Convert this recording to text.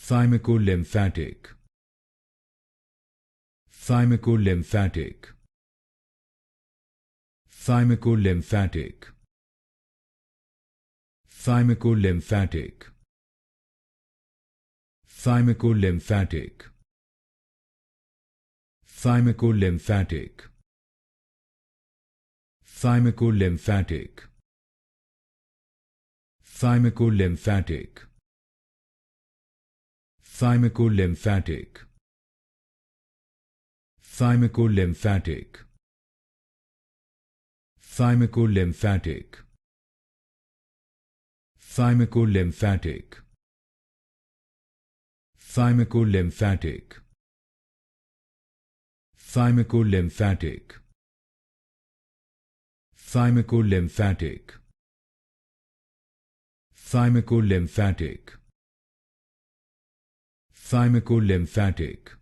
Thymicolymphatic. Thymicolymphatic. Thymicolymphatic. Thymicolymphatic. Thymicolymphatic. Thymicolymphatic. Thymicolymphatic. Thymicolymphatic. Thymicolymphatic. Thymicolymphatic. Thymicolymphatic. Thymicolymphatic. Thymicolymphatic. Thymicolymphatic. Thymicolymphatic. Thymicolymphatic. Thymicolymphatic.